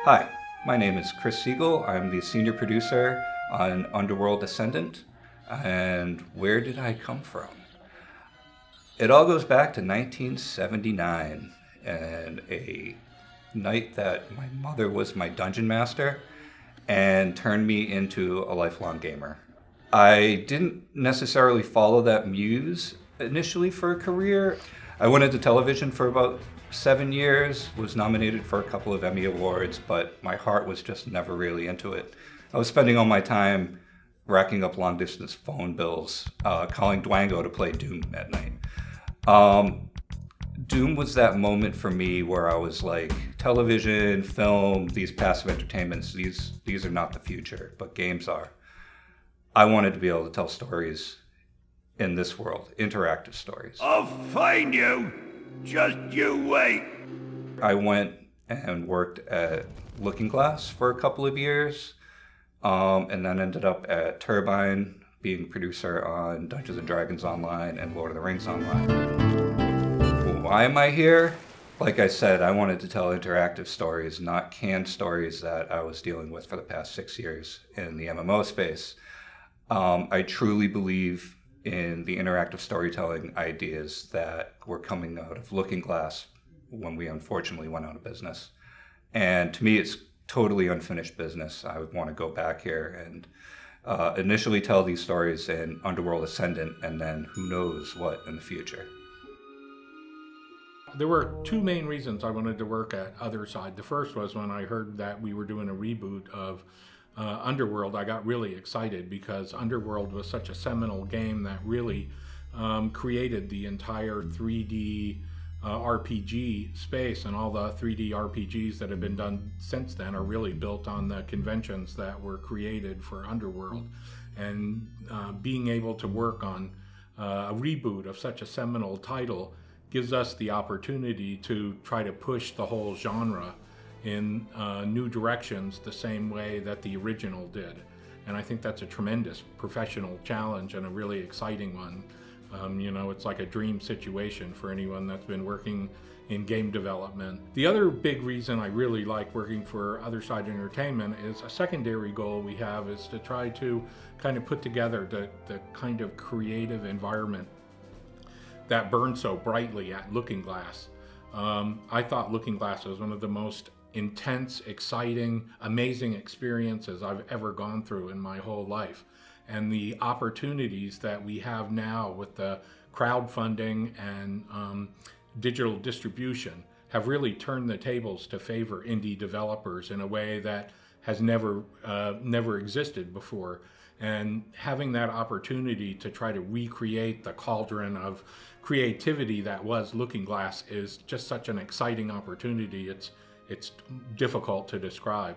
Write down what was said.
Hi, my name is Chris Siegel. I'm the senior producer on Underworld Ascendant. And where did I come from? It all goes back to 1979 and a night that my mother was my dungeon master and turned me into a lifelong gamer. I didn't necessarily follow that muse initially for a career. I went into television for about 7 years, was nominated for a couple of Emmy Awards, but my heart was just never really into it. I was spending all my time racking up long-distance phone bills, calling Dwango to play Doom at night. Doom was that moment for me where I was like, television, film, these passive entertainments, these are not the future, but games are. I wanted to be able to tell stories in this world, interactive stories. I'll find you. Just you wait. I went and worked at LookingGlass for a couple of years, and then ended up at Turbine, being producer on Dungeons & Dragons Online and Lord of the Rings Online. Why am I here? Like I said, I wanted to tell interactive stories, not canned stories that I was dealing with for the past 6 years in the MMO space. I truly believe in the interactive storytelling ideas that were coming out of LookingGlass when we unfortunately went out of business. And to me, it's totally unfinished business. I would want to go back here and initially tell these stories in Underworld Ascendant, and then who knows what in the future. There were two main reasons I wanted to work at OtherSide. The first was when I heard that we were doing a reboot of Underworld. I got really excited because Underworld was such a seminal game that really created the entire 3D RPG space, and all the 3D RPGs that have been done since then are really built on the conventions that were created for Underworld. And being able to work on a reboot of such a seminal title gives us the opportunity to try to push the whole genre in new directions the same way that the original did. And I think that's a tremendous professional challenge and a really exciting one. You know, it's like a dream situation for anyone that's been working in game development. The other big reason I really like working for OtherSide Entertainment is a secondary goal we have is to try to kind of put together the kind of creative environment that burns so brightly at LookingGlass. I thought LookingGlass was one of the most intense, exciting, amazing experiences I've ever gone through in my whole life. And the opportunities that we have now with the crowdfunding and digital distribution have really turned the tables to favor indie developers in a way that has never existed before. And having that opportunity to try to recreate the cauldron of creativity that was LookingGlass is just such an exciting opportunity. It's difficult to describe.